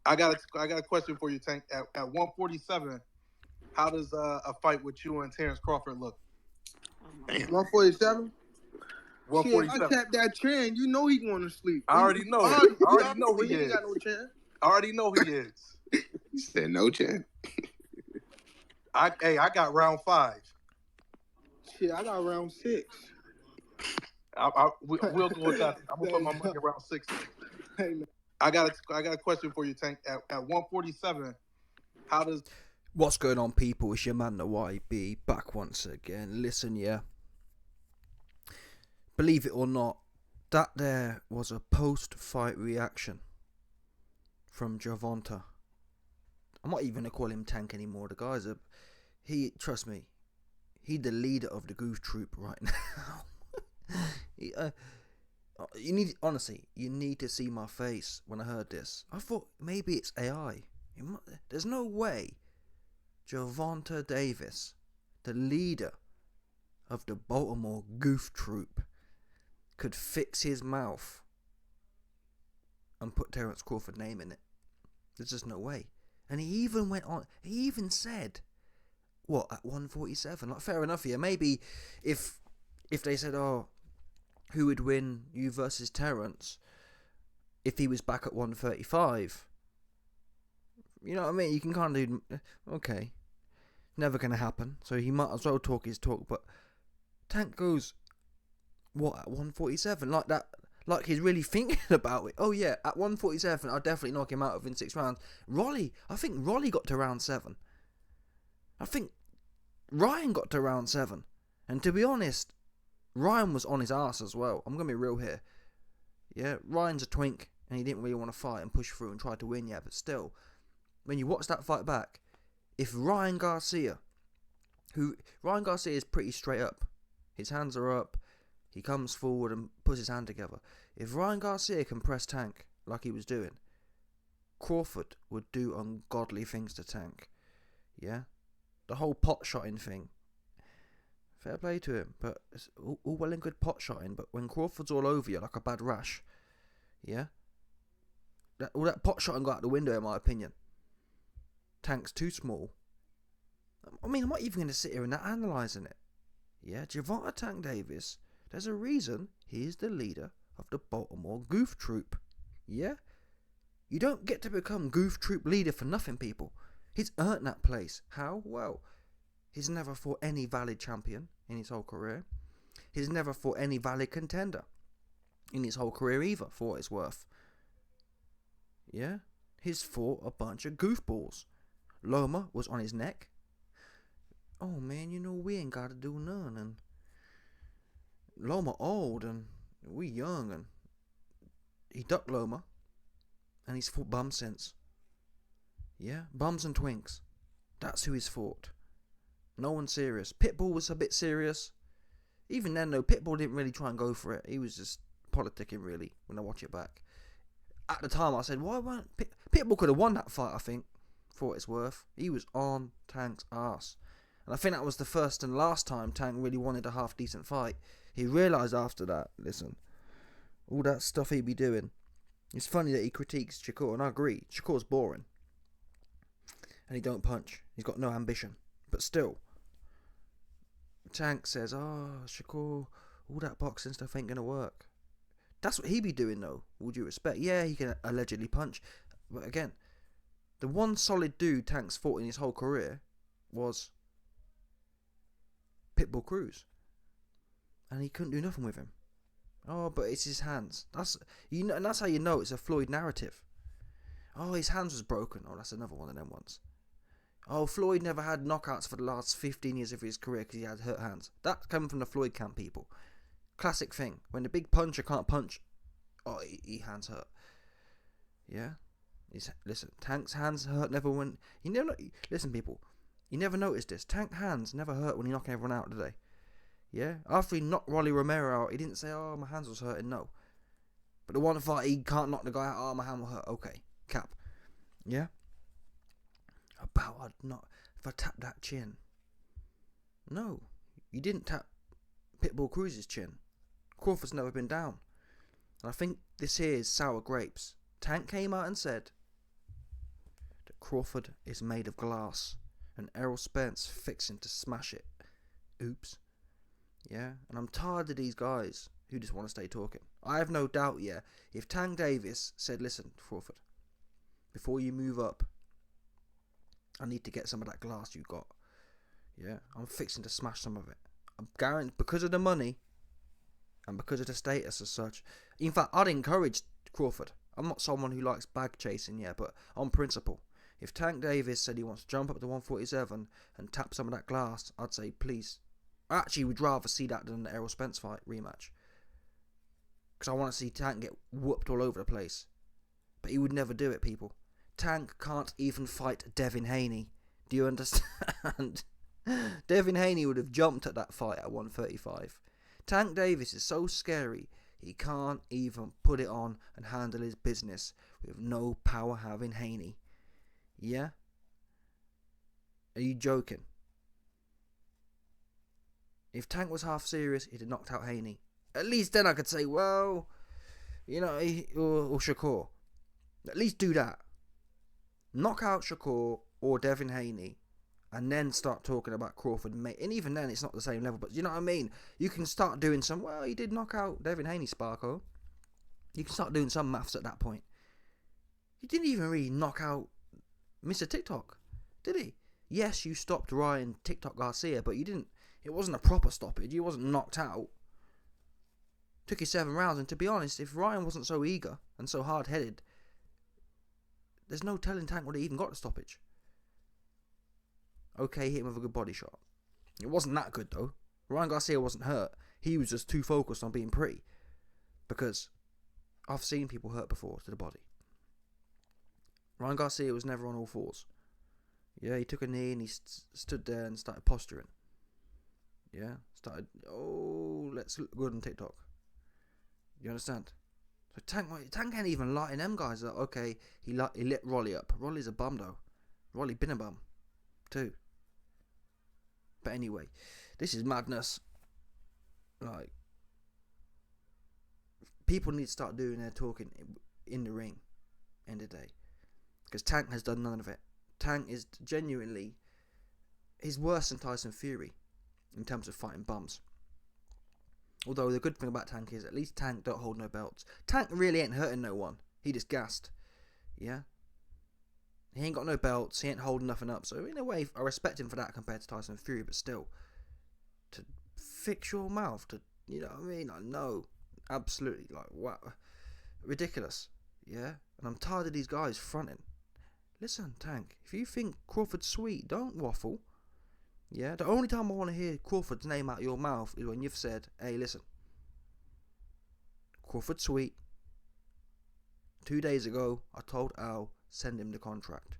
I got a question for you, Tank. At 147, how does a fight with you and Terence Crawford look? Damn. 147. Shit, if I 147. tap that chin, you know he going to sleep. I already know. I already know he ain't is. got no chance. I already know he is. You said no chance. I got round 5. Shit, I got round 6. We'll go with that. I'm gonna put my money around 6. Hey, man. I got a question for you, Tank. At 147, how does What's going on, people? It's your man, the YB, back once again. Listen, yeah. Believe it or not, that there was a post-fight reaction from Gervonta. I'm not even going to call him Tank anymore. The guy's trust me, he's the leader of the Goof Troop right now. You need to see my face when I heard this. I thought maybe it's AI. There's no way Gervonta Davis, the leader of the Baltimore Goof Troop, could fix his mouth and put Terence Crawford's name in it. There's just no way. And he even went on, he even said, what, at 147? Like, fair enough here. Maybe if they said, oh, who would win, you versus Terence, if he was back at 135? You know what I mean? You can kind of do, okay, never going to happen. So he might as well talk his talk. But Tank goes, what, at 147? Like that, like he's really thinking about it. Oh yeah, at 147, I'll definitely knock him out within 6 rounds. I think Rolly got to round 7. I think Ryan got to round 7. And to be honest, Ryan was on his ass as well. I'm going to be real here. Yeah, Ryan's a twink, and he didn't really want to fight and push through and try to win yet. But still, when you watch that fight back, if Ryan Garcia is pretty straight up, his hands are up, he comes forward and puts his hand together. If Ryan Garcia can press Tank like he was doing, Crawford would do ungodly things to Tank. Yeah? The whole pot shotting thing. Fair play to him, but it's all well and good pot shotting, but when Crawford's all over you like a bad rash, yeah? All that pot shotting got out the window in my opinion. Tank's too small. I mean, I'm not even going to sit here and analysing it. Yeah, Gervonta Tank Davis, there's a reason he's the leader of the Baltimore Goof Troop. Yeah? You don't get to become Goof Troop leader for nothing, people. He's earned that place. How? Well, he's never fought any valid champion in his whole career. He's never fought any valid contender in his whole career either, for what it's worth. Yeah? He's fought a bunch of goofballs. Loma was on his neck. Oh man, you know, we ain't got to do none. And Loma old and we young. And he ducked Loma. And he's fought bums since. Yeah? Bums and twinks. That's who he's fought. No one serious. Pitbull was a bit serious. Even then though, Pitbull didn't really try and go for it. He was just politicking really when I watch it back. At the time I said, why weren't Pitbull could have won that fight, I think, for what it's worth. He was on Tank's ass. And I think that was the first and last time Tank really wanted a half decent fight. He realised after that, listen, all that stuff he'd be doing. It's funny that he critiques Shakur, and I agree, Shakur's boring. And he don't punch. He's got no ambition. But still, Tank says, oh, Shakur, all that boxing stuff ain't going to work. That's what he be doing though, would you respect? Yeah, he can allegedly punch. But again, the one solid dude Tank's fought in his whole career was Pitbull Cruz. And he couldn't do nothing with him. Oh, but it's his hands. And that's how you know it's a Floyd narrative. Oh, his hands was broken. Oh, that's another one of them ones. Oh, Floyd never had knockouts for the last 15 years of his career because he had hurt hands. That's coming from the Floyd camp people. Classic thing. When the big puncher can't punch, oh, he hands hurt. Yeah? Listen, Tank's hands hurt never when... Listen, people. You never noticed this. Tank hands never hurt when he's knocking everyone out today. Yeah? After he knocked Rolly Romero out, he didn't say, oh, my hands was hurting. No. But the one fight, he can't knock the guy out. Oh, my hand will hurt. Okay. Cap. Yeah? If I tap that chin. No. You didn't tap Pitbull Cruz's chin. Crawford's never been down. And I think this here is sour grapes. Tank came out and said, Crawford is made of glass and Errol Spence fixing to smash it. Oops. Yeah, and I'm tired of these guys who just want to stay talking. I have no doubt, yeah, if Tank Davis said, listen, Crawford, before you move up, I need to get some of that glass you got. Yeah, I'm fixing to smash some of it. I'm guaranteed, because of the money and because of the status as such. In fact, I'd encourage Crawford. I'm not someone who likes bag chasing, yeah, but on principle, if Tank Davis said he wants to jump up to 147 and tap some of that glass, I'd say, please. I actually would rather see that than the Errol Spence fight rematch. Because I want to see Tank get whooped all over the place. But he would never do it, people. Tank can't even fight Devin Haney. Do you understand? Devin Haney would have jumped at that fight at 135. Tank Davis is so scary, he can't even put it on and handle his business with no power having Haney. Yeah? Are you joking? If Tank was half serious, he'd have knocked out Haney. At least then I could say, well, you know, or Shakur. At least do that. Knock out Shakur or Devin Haney, and then start talking about Crawford. And even then, it's not the same level. But you know what I mean? You can start doing some, well, he did knock out Devin Haney, Sparko. You can start doing some maths at that point. He didn't even really knock out Mr. TikTok, did he? Yes, you stopped Ryan TikTok Garcia, but you didn't. It wasn't a proper stoppage. He wasn't knocked out. Took you 7 rounds, and to be honest, if Ryan wasn't so eager and so hard-headed, there's no telling Tank would have even got the stoppage. Okay, hit him with a good body shot. It wasn't that good, though. Ryan Garcia wasn't hurt. He was just too focused on being pretty. Because I've seen people hurt before to the body. Ryan Garcia was never on all fours. Yeah, he took a knee and he stood there and started posturing. Yeah, let's look good on TikTok. You understand? So Tank ain't even lighting them guys up. Okay, he lit Rolly up. Rolly's a bum though. Rolly been a bum too. But anyway, this is madness. Like, people need to start doing their talking in the ring. End of the day, because Tank has done none of it. Tank is genuinely, he's worse than Tyson Fury in terms of fighting bums. Although the good thing about Tank is at least Tank don't hold no belts. Tank really ain't hurting no one. He just gassed. Yeah? He ain't got no belts. He ain't holding nothing up. So in a way, I respect him for that compared to Tyson Fury. But still, to fix your mouth, to, you know what I mean? Like, no. Absolutely. Like, what? Ridiculous. Yeah? And I'm tired of these guys fronting. Listen, Tank, if you think Crawford's sweet, don't waffle. Yeah, the only time I want to hear Crawford's name out of your mouth is when you've said, hey, listen, Crawford's sweet. 2 days ago, I told Al, send him the contract.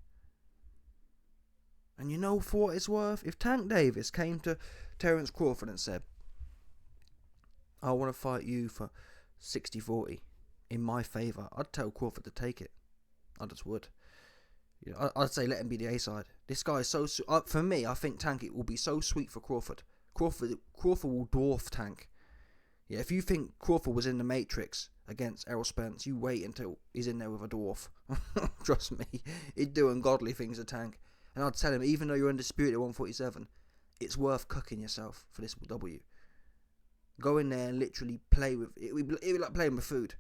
And you know, for what it's worth, if Tank Davis came to Terence Crawford and said, I want to fight you for 60-40 in my favour, I'd tell Crawford to take it. I just would. You know, I'd say let him be the A-side. This guy is so... for me, I think Tank, it will be so sweet for Crawford. Crawford will dwarf Tank. Yeah, if you think Crawford was in the Matrix against Errol Spence, you wait until he's in there with a dwarf. Trust me. He'd do ungodly things to Tank. And I'd tell him, even though you're undisputed at 147, it's worth cooking yourself for this W. Go in there and literally play with... It would be like playing with food.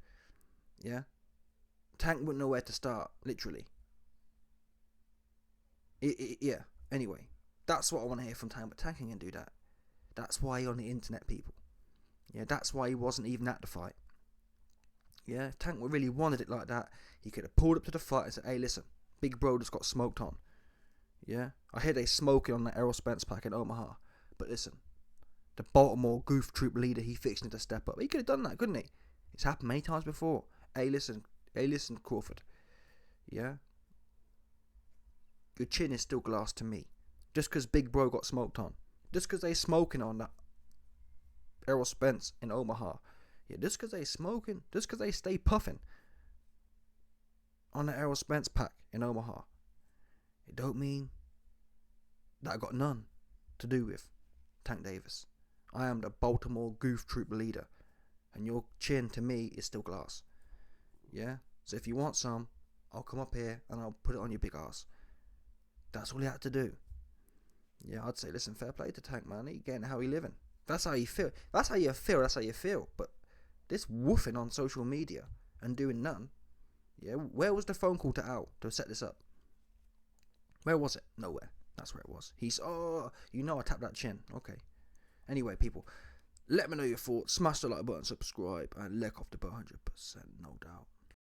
Yeah? Tank wouldn't know where to start, literally. Yeah, anyway, that's what I want to hear from Tank, but Tank ain't gonna do that. That's why he on the internet, people. Yeah, that's why he wasn't even at the fight. Yeah, if Tank really wanted it like that, he could have pulled up to the fight and said, hey, listen, big bro just got smoked on. Yeah, I hear they smoking on that Errol Spence pack in Omaha, but listen, the Baltimore goof troop leader, he fixing to step up. He could have done that, couldn't he? It's happened many times before. Hey, listen, Crawford. Yeah? Your chin is still glass to me. Just because Big Bro got smoked on. Just because they smoking on that Errol Spence in Omaha. Yeah, just because they smoking. Just because they stay puffing on the Errol Spence pack in Omaha. It don't mean that I got none to do with Tank Davis. I am the Baltimore goof troop leader. And your chin to me is still glass. Yeah? So if you want some, I'll come up here and I'll put it on your big ass. That's all he had to do. Yeah, I'd say, listen, fair play to Tank, man. He getting how he living. That's how you feel. That's how you feel. That's how you feel. But this woofing on social media and doing none. Yeah, where was the phone call to Al to set this up? Where was it? Nowhere. That's where it was. I tapped that chin. Okay. Anyway, people, let me know your thoughts. Smash the like button, subscribe, and lick off the bell 100%, no doubt.